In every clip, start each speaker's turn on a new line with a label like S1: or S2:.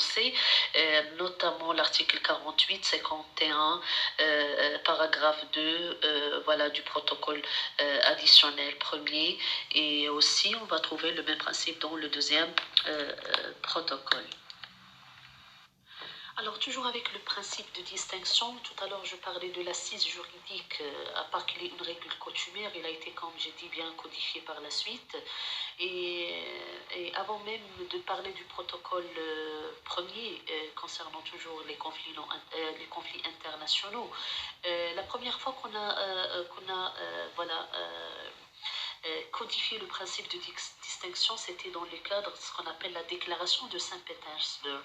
S1: prononcés, notamment l'article 48, 51, paragraphe 2, voilà, du protocole additionnel premier, et aussi on va trouver le même principe dans le deuxième protocole. Alors, toujours avec le principe de distinction, tout à l'heure je parlais de l'assise juridique, à part qu'il est une règle coutumière, il a été, comme j'ai dit, bien codifié par la suite. Et avant même de parler du protocole premier, concernant toujours les conflits, les conflits internationaux, la première fois qu'on a voilà, codifier le principe de distinction, c'était dans le cadre de ce qu'on appelle la déclaration de Saint-Pétersbourg.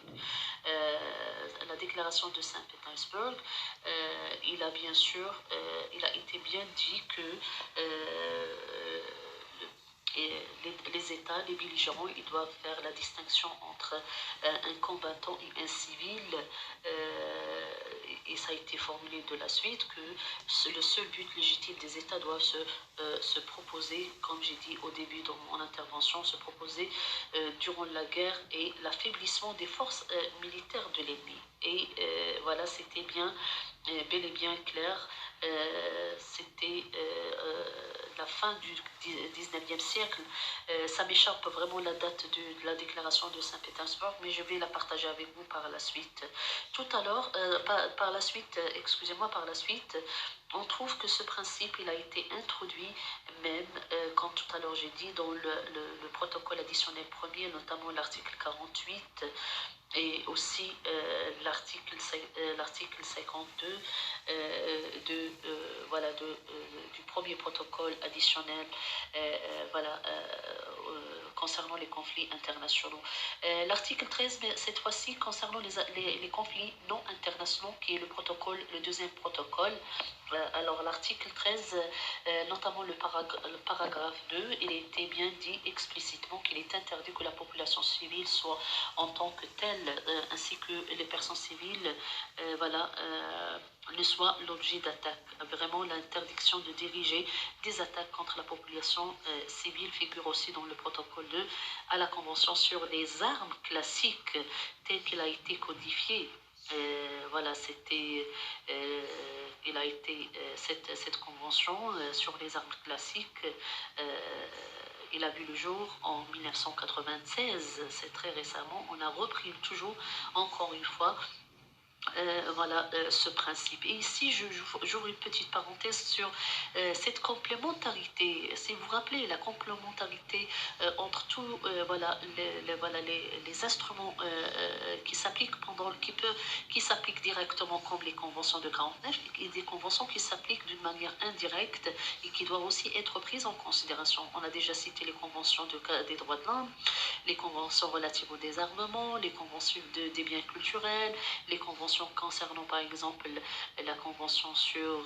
S1: La déclaration de Saint-Pétersbourg, il a bien sûr, il a été bien dit que les États, les belligérants, ils doivent faire la distinction entre un combattant et un civil, et ça a été formulé de la suite que le seul but légitime des États doit se proposer, comme j'ai dit au début de mon intervention, se proposer durant la guerre et l'affaiblissement des forces militaires de l'ennemi. Et voilà, c'était bien, bel et bien clair. C'était la fin du 19e siècle. Ça m'échappe vraiment la date de la déclaration de Saint-Pétersbourg, mais je vais la partager avec vous par la suite. Tout à l'heure, par la suite, excusez-moi, par la suite, on trouve que ce principe, il a été introduit même, comme tout à l'heure j'ai dit, dans le protocole additionnel premier, notamment l'article 48, et aussi l'article 52 voilà, du premier protocole additionnel voilà, concernant les conflits internationaux. L'article 13, mais cette fois-ci, concernant les conflits non internationaux, qui est le deuxième protocole. Alors l'article 13, notamment le paragraphe 2, il était bien dit explicitement qu'il est interdit que la population civile soit en tant que telle, ainsi que les personnes civiles, voilà, ne soient l'objet d'attaques. Vraiment, l'interdiction de diriger des attaques contre la population civile figure aussi dans le protocole 2 à la Convention sur les armes classiques, telle qu'elle a été codifiée. Voilà, il a été cette convention sur les armes classiques. Il a vu le jour en 1996, c'est très récemment. On a repris toujours, encore une fois, voilà ce principe. Et ici, j'ouvre une petite parenthèse sur cette complémentarité. Si vous vous rappelez, la complémentarité entre tous voilà, les instruments qui s'appliquent qui s'appliquent directement, comme les conventions de 49, et des conventions qui s'appliquent d'une manière indirecte et qui doivent aussi être prises en considération. On a déjà cité les conventions des droits de l'homme, les conventions relatives au désarmement, les conventions des biens culturels, les conventions concernant par exemple la convention sur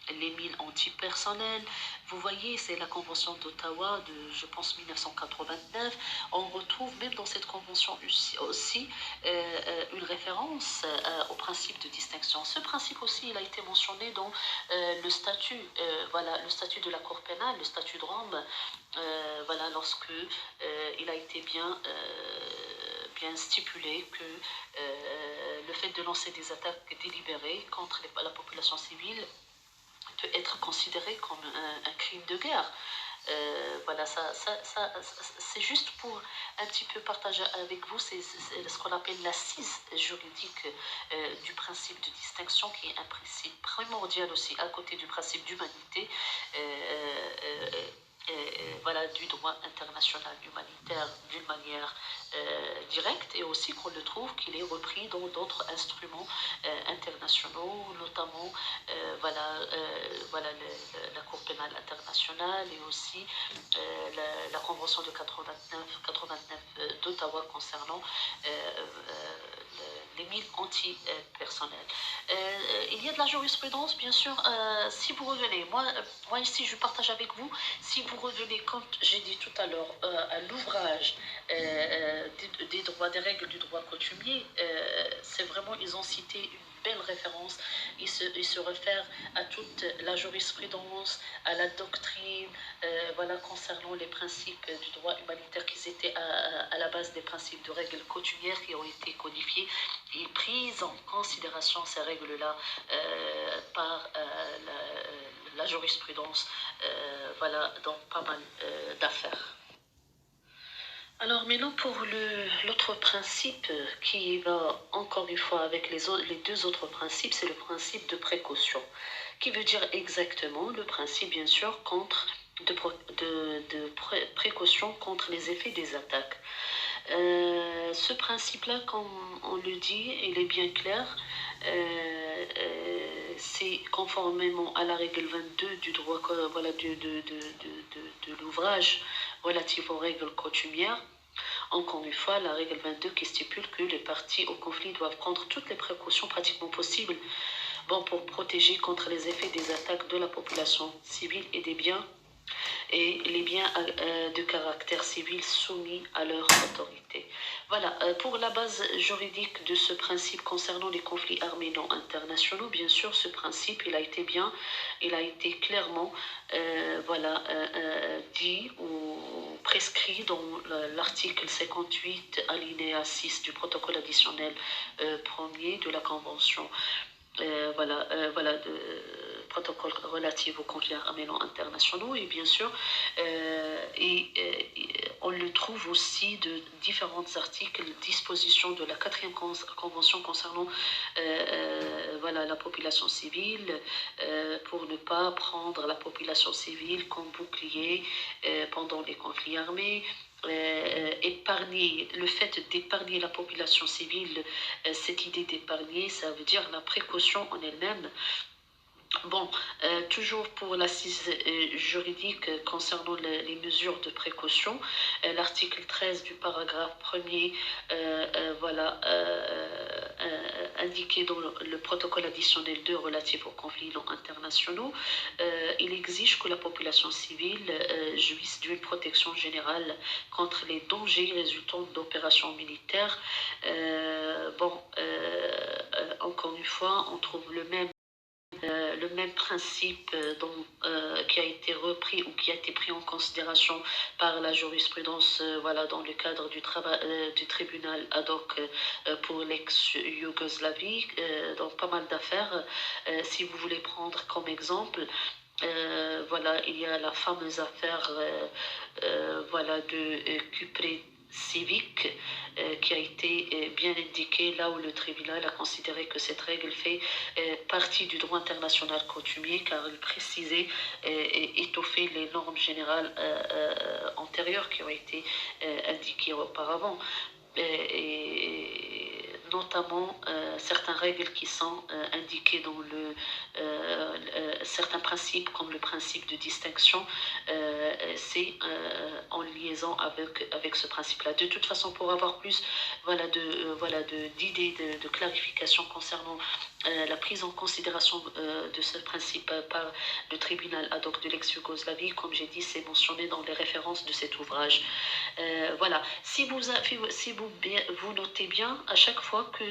S1: les mines antipersonnelles. Vous voyez, c'est la convention d'Ottawa de, je pense, 1989. On retrouve même dans cette convention aussi une référence au principe de distinction. Ce principe aussi, il a été mentionné dans le statut, voilà, le statut de la Cour pénale, le statut de Rome, voilà, lorsque il a été bien stipulé que le fait de lancer des attaques délibérées contre la population civile peut être considéré comme un crime de guerre. Voilà, c'est juste pour un petit peu partager avec vous, c'est ce qu'on appelle l'assise juridique du principe de distinction, qui est un principe primordial aussi, à côté du principe d'humanité. Voilà, du droit international humanitaire d'une manière directe, et aussi qu'on le trouve qu'il est repris dans d'autres instruments internationaux, notamment voilà, la Cour pénale internationale, et aussi la Convention de 89 d'Ottawa concernant les mines antipersonnelles. Il y a de la jurisprudence, bien sûr. Si vous revenez, moi ici je partage avec vous, si vous revenez, comme j'ai dit tout à l'heure, à l'ouvrage des droits, des règles du droit coutumier, c'est vraiment, ils ont cité une belle référence. Ils se réfèrent à toute la jurisprudence, à la doctrine, voilà, concernant les principes du droit humanitaire qui étaient à la base des principes de règles coutumières qui ont été codifiées et prises en considération ces règles-là par la jurisprudence, voilà, dans pas mal d'affaires. Alors maintenant pour l'autre principe qui va encore une fois avec les deux autres principes, c'est le principe de précaution, qui veut dire exactement le principe bien sûr de précaution contre les effets des attaques. Ce principe-là, comme on le dit, il est bien clair. C'est conformément à la règle 22 du droit voilà, de l'ouvrage relatif aux règles coutumières. Encore une fois, la règle 22 qui stipule que les parties au conflit doivent prendre toutes les précautions pratiquement possibles pour protéger contre les effets des attaques de la population civile et les biens de caractère civil soumis à leur autorité. Voilà, pour la base juridique de ce principe concernant les conflits armés non internationaux, bien sûr, ce principe, il a été clairement voilà, dit ou prescrit dans l'article 58, alinéa 6 du protocole additionnel premier de la Convention voilà, protocole relatif aux conflits armés non internationaux et bien sûr on le trouve aussi de différents articles, dispositions de la quatrième convention concernant voilà, la population civile pour ne pas prendre la population civile comme bouclier pendant les conflits armés. Épargner, le fait d'épargner la population civile, cette idée d'épargner, ça veut dire la précaution en elle-même. Bon, toujours pour l'assise juridique concernant les mesures de précaution, l'article 13 du paragraphe 1er, voilà, indiqué dans le protocole additionnel 2 relatif aux conflits non internationaux, il exige que la population civile jouisse d'une protection générale contre les dangers résultant d'opérations militaires. Encore une fois, on trouve le même principe qui a été repris ou qui a été pris en considération par la jurisprudence voilà, dans le cadre du tribunal ad hoc pour l'ex-Yougoslavie, dans pas mal d'affaires. Si vous voulez prendre comme exemple, voilà, il y a la fameuse affaire voilà, de Cupré civique qui a été bien indiquée là où le tribunal a considéré que cette règle fait partie du droit international coutumier car elle précisait et étoffait les normes générales antérieures qui ont été indiquées auparavant. Et notamment certaines règles qui sont indiquées dans certains principes comme le principe de distinction, c'est en liaison avec ce principe-là. De toute façon, pour avoir plus voilà, d'idées, de clarification concernant la prise en considération de ce principe par le tribunal ad hoc de l'ex-Yougoslavie, comme j'ai dit, c'est mentionné dans les références de cet ouvrage. Voilà, si vous notez bien, à chaque fois que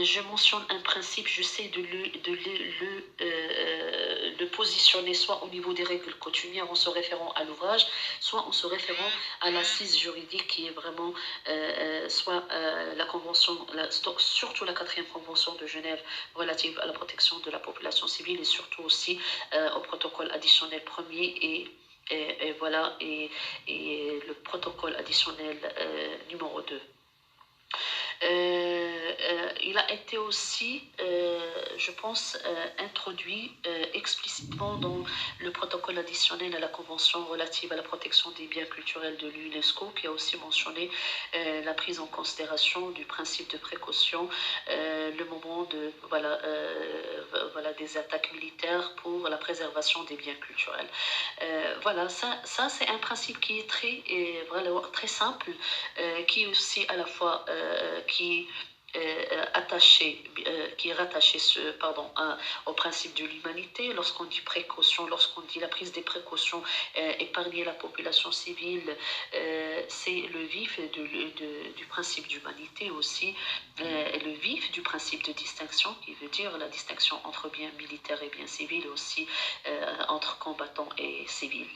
S1: je mentionne un principe, j'essaie de le positionner soit au niveau des règles coutumières en se référant à l'ouvrage, soit en se référant à l'assise juridique qui est vraiment soit la convention, surtout la quatrième convention de Genève relative à la protection de la population civile et surtout aussi au protocole additionnel premier et voilà, et le protocole additionnel numéro 2. Il a été aussi, je pense, introduit explicitement dans le protocole additionnel à la Convention relative à la protection des biens culturels de l'UNESCO, qui a aussi mentionné la prise en considération du principe de précaution, le moment voilà, des attaques militaires pour la préservation des biens culturels. Voilà, ça c'est un principe qui est très simple, qui est aussi à la fois qui qui est rattaché au principe de l'humanité. Lorsqu'on dit précaution, lorsqu'on dit la prise des précautions, épargner la population civile, c'est le vif du principe d'humanité aussi, le vif du principe de distinction, qui veut dire la distinction entre bien militaire et bien civil, et aussi entre combattants et civils.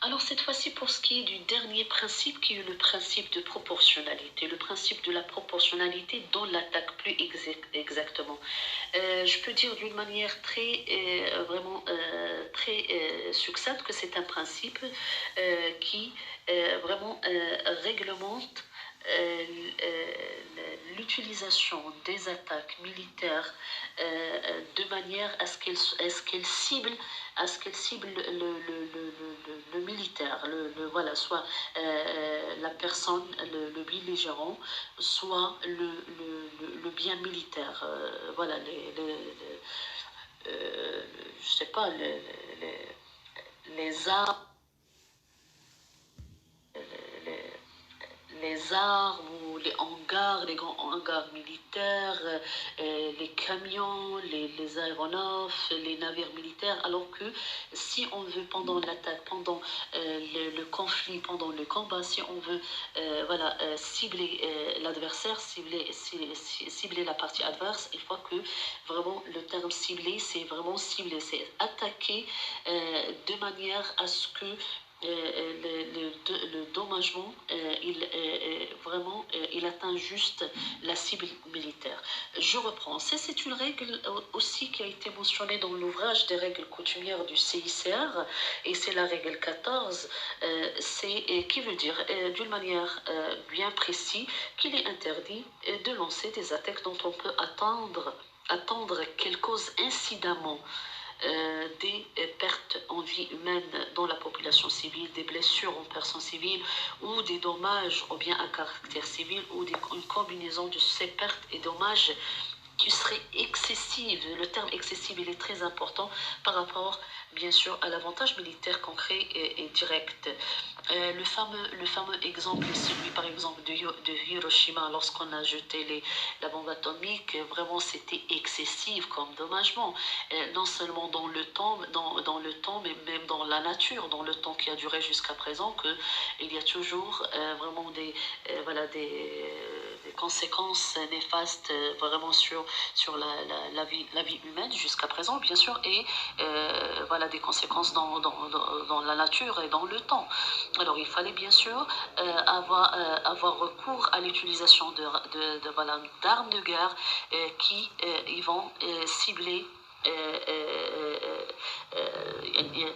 S1: Alors cette fois-ci, pour ce qui est du dernier principe, qui est le principe de proportionnalité, le principe de la proportionnalité dans l'attaque plus exactement. Je peux dire d'une manière vraiment très succincte que c'est un principe qui vraiment réglemente euh, l'utilisation des attaques militaires de manière à ce qu'elle cible le militaire, voilà, soit la personne, le belligérant, soit le bien militaire. Voilà, je sais pas, les armes, les, les armes ou les hangars, les grands hangars militaires, les camions, les aéronefs, les navires militaires, alors que si on veut pendant l'attaque, pendant le conflit, pendant le combat, si on veut voilà, cibler l'adversaire, cibler la partie adverse, il faut que vraiment le terme cibler, c'est vraiment cibler, c'est attaquer de manière à ce que le dommagement, vraiment, il atteint juste la cible militaire. Je reprends. C'est une règle aussi qui a été mentionnée dans l'ouvrage des règles coutumières du CICR, et c'est la règle 14, qui veut dire d'une manière bien précise qu'il est interdit de lancer des attaques dont on peut attendre qu'elles causent incidemment des pertes en vie humaine dans la population civile, des blessures en personnes civiles ou des dommages ou bien à caractère civil ou une combinaison de ces pertes et dommages qui serait excessive. Le terme excessive, il est très important par rapport, bien sûr, à l'avantage militaire concret et direct. Le fameux exemple, celui par exemple de Hiroshima, lorsqu'on a jeté la bombe atomique, vraiment c'était excessif comme dommagement. Non seulement dans le temps, dans le temps, mais même dans la nature, dans le temps qui a duré jusqu'à présent, qu'il y a toujours vraiment voilà, des conséquences néfastes vraiment sur la vie humaine jusqu'à présent, bien sûr, et voilà, des conséquences dans la nature et dans le temps. Alors, il fallait bien sûr avoir recours à l'utilisation voilà, d'armes de guerre qui y vont cibler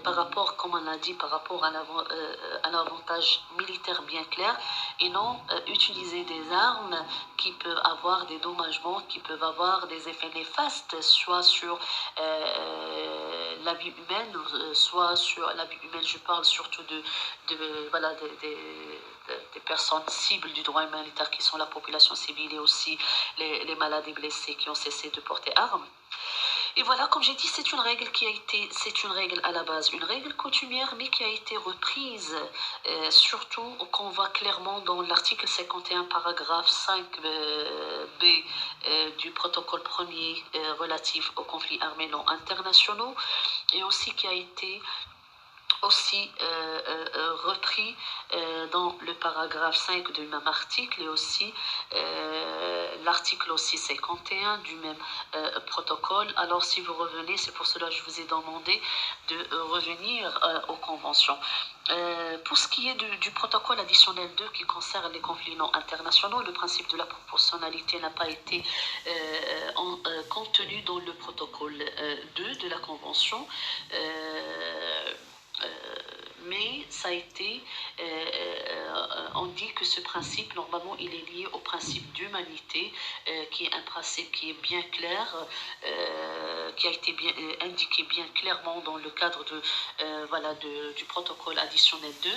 S1: par rapport, comme on l'a dit, par rapport à un avantage militaire bien clair, et non utiliser des armes qui peuvent avoir des dommagements, qui peuvent avoir des effets néfastes, soit sur la vie humaine, soit sur la vie humaine, je parle surtout voilà, des personnes cibles du droit humanitaire qui sont la population civile et aussi les malades et blessés qui ont cessé de porter armes. Et voilà, comme j'ai dit, c'est une règle à la base, une règle coutumière, mais qui a été reprise, surtout qu'on voit clairement dans l'article 51, paragraphe 5b du protocole premier relatif aux conflits armés non internationaux, et aussi qui a été aussi repris dans le paragraphe 5 du même article, et aussi l'article aussi 51 du même protocole. Alors si vous revenez, c'est pour cela que je vous ai demandé de revenir aux conventions. Pour ce qui est du protocole additionnel 2 qui concerne les conflits non internationaux, le principe de la proportionnalité n'a pas été contenu dans le protocole 2 de la convention. Mais ça a été, on dit que ce principe, normalement, il est lié au principe d'humanité, qui est un principe qui est bien clair, qui a été bien, indiqué bien clairement dans le cadre voilà, du protocole additionnel 2.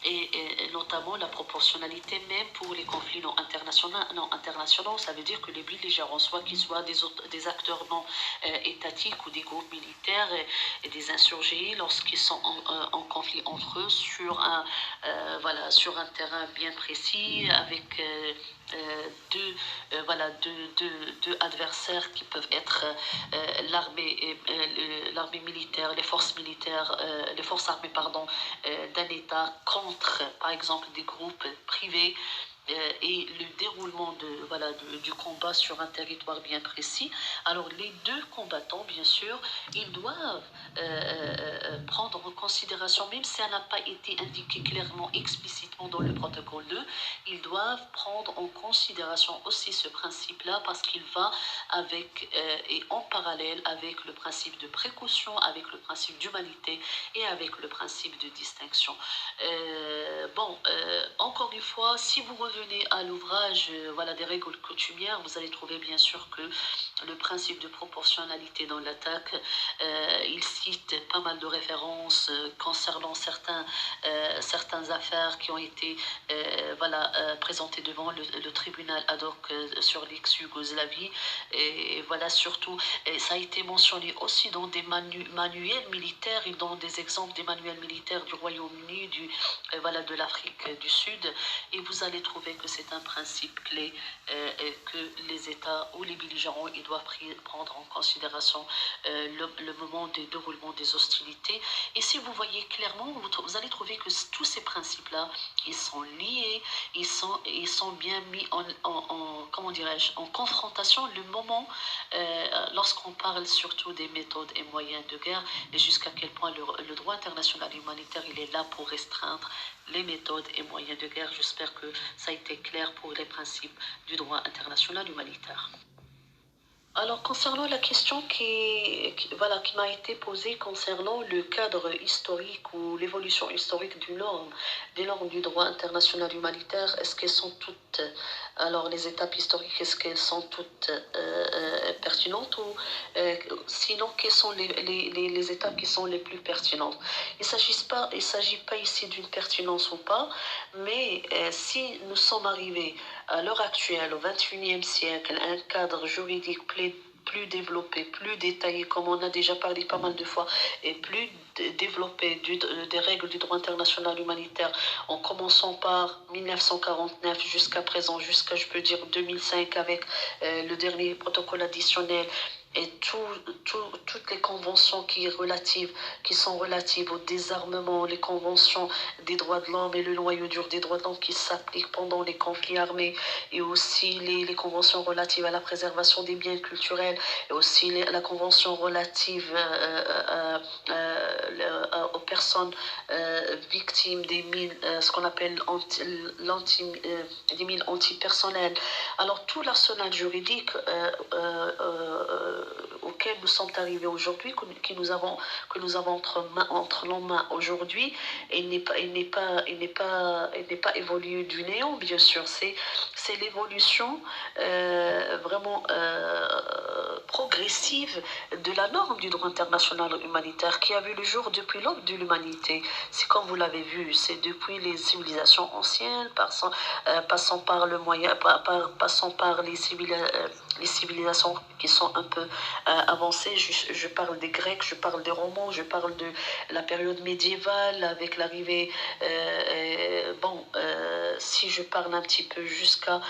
S1: et notamment la proportionnalité même pour les conflits non internationaux. Ça veut dire que les belligérants, soit qu'ils soient des acteurs non étatiques ou des groupes militaires et des insurgés, lorsqu'ils sont en conflit entre eux voilà, sur un terrain bien précis, avec deux adversaires qui peuvent être l'armée militaire, les forces armées pardon, d'un État contre, par exemple, des groupes privés et le déroulement du combat sur un territoire bien précis. Alors les deux combattants, bien sûr, ils doivent prendre en considération, même si ça n'a pas été indiqué clairement, explicitement dans le protocole 2, ils doivent prendre en considération aussi ce principe-là parce qu'il va avec et en parallèle avec le principe de précaution, avec le principe d'humanité et avec le principe de distinction. Encore une fois, si vous revenez à l'ouvrage voilà, des règles coutumières, vous allez trouver bien sûr que le principe de proportionnalité dans l'attaque, il cite pas mal de références concernant certaines affaires qui ont été présentées devant le tribunal ad hoc sur l'ex-Yougoslavie. Et voilà, surtout, ça a été mentionné aussi dans des manuels militaires et dans des exemples des manuels militaires du Royaume-Uni, de l'Afrique du Sud. Et vous allez trouver que c'est un principe clé que les États ou les belligérants ils doivent prendre en considération le moment de déroulement des hostilités. Et si vous voyez clairement, vous allez trouver que tous ces principes-là, ils sont liés, ils sont bien mis comment dirais-je, en confrontation le moment lorsqu'on parle surtout des méthodes et moyens de guerre et jusqu'à quel point le droit international humanitaire il est là pour restreindre les méthodes et moyens de guerre. J'espère que ça a été clair pour les principes du droit international humanitaire. Alors, concernant la question qui m'a été posée concernant le cadre historique ou l'évolution historique des normes du droit international humanitaire, est-ce qu'elles sont toutes, alors les étapes historiques, est-ce qu'elles sont toutes pertinentes ou sinon, quelles sont les étapes qui sont les plus pertinentes? Il s'agit pas ici d'une pertinence ou pas, mais si nous sommes arrivés à l'heure actuelle, au XXIe siècle, un cadre juridique plus développé, plus détaillé, comme on a déjà parlé pas mal de fois, et plus développé des règles du droit international humanitaire, en commençant par 1949 jusqu'à présent, jusqu'à, je peux dire, 2005, avec le dernier protocole additionnel, et toutes les conventions qui sont relatives au désarmement, les conventions des droits de l'homme et le noyau dur des droits de l'homme qui s'appliquent pendant les conflits armés, et aussi les conventions relatives à la préservation des biens culturels, et aussi la convention relative aux personnes victimes des mines, ce qu'on appelle des mines antipersonnelles. Alors tout l'arsenal juridique auquel nous sommes arrivés aujourd'hui, que nous avons entre nos mains aujourd'hui, il n'est pas évolué du néant, bien sûr. C'est l'évolution vraiment progressive de la norme du droit international humanitaire qui a vu le jour depuis l'aube de l'humanité. C'est comme vous l'avez vu, c'est depuis les civilisations anciennes, passant par le moyen, passant par les civilisations qui sont un peu avancées. Je parle des Grecs, je parle des Romains, je parle de la période médiévale avec l'arrivée, si je parle un petit peu jusqu'à,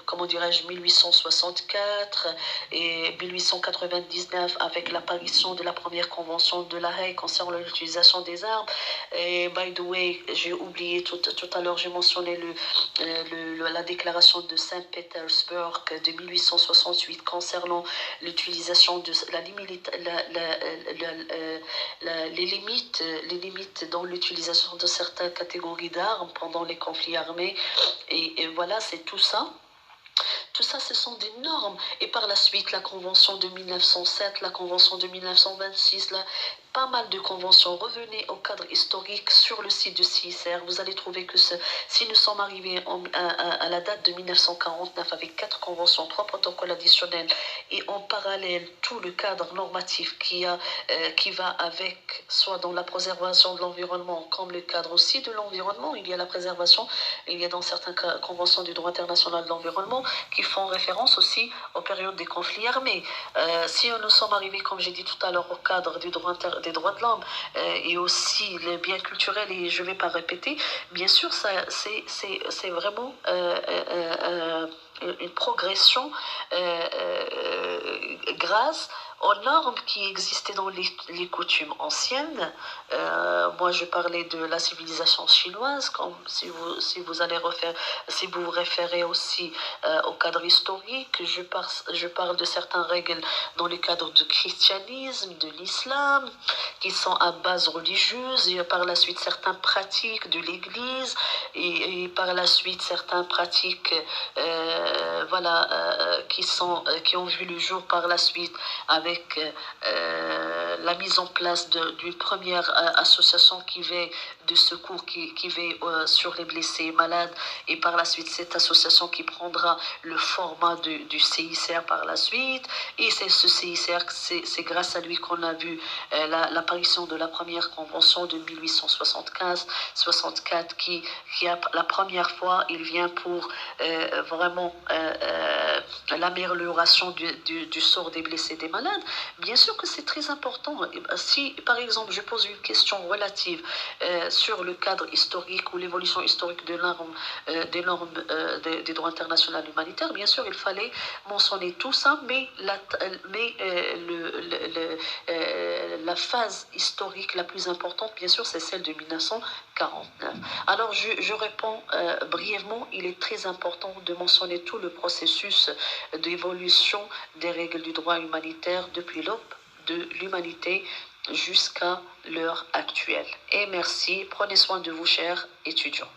S1: comment dirais-je, 1864 et 1899 avec l'apparition de la première convention de La Haye concernant l'utilisation des armes. Et by the way, j'ai oublié tout à l'heure, j'ai mentionné la déclaration de Saint-Pétersbourg de 1868 concernant l'utilisation de les limites dans l'utilisation de certaines catégories d'armes pendant les conflits armés. Et voilà, c'est tout ça. Tout ça, ce sont des normes. Et par la suite, la Convention de 1907, la Convention de 1926, pas mal de conventions. Revenez au cadre historique sur le site du CICR. Vous allez trouver que si nous sommes arrivés à la date de 1949 avec 4 conventions, 3 protocoles additionnels et en parallèle tout le cadre normatif qui va avec, soit dans la préservation de l'environnement comme le cadre aussi de l'environnement, il y a la préservation, il y a dans certaines conventions du droit international de l'environnement qui font référence aussi aux périodes des conflits armés. Si nous sommes arrivés, comme j'ai dit tout à l'heure, au cadre des droits de l'homme et aussi les biens culturels, et je ne vais pas répéter, bien sûr, c'est vraiment une progression grâce aux normes qui existaient dans les coutumes anciennes. Moi, je parlais de la civilisation chinoise, comme si vous vous référez aussi au cadre historique, je parle de certaines règles dans le cadre du christianisme, de l'islam, qui sont à base religieuse, et par la suite certaines pratiques de l'Église, et par la suite certaines pratiques qui ont vu le jour par la suite avec la mise en place d'une première association qui veille de secours, qui veille sur les blessés et malades, et par la suite cette association qui prendra le format du CICR par la suite, et c'est ce CICR, c'est grâce à lui qu'on a vu l'apparition de la première convention de 1875-64 qui la première fois il vient pour vraiment l'amélioration du sort des blessés et des malades. Bien sûr que c'est très important. Si par exemple je pose une question relative sur le cadre historique ou l'évolution historique des normes des droits internationaux humanitaires, bien sûr il fallait mentionner tout ça, mais la phase historique la plus importante, bien sûr, c'est celle de 1949. Alors, je réponds brièvement, il est très important de mentionner tout le processus d'évolution des règles du droit humanitaire depuis l'aube de l'humanité jusqu'à l'heure actuelle. Et merci, prenez soin de vous, chers étudiants.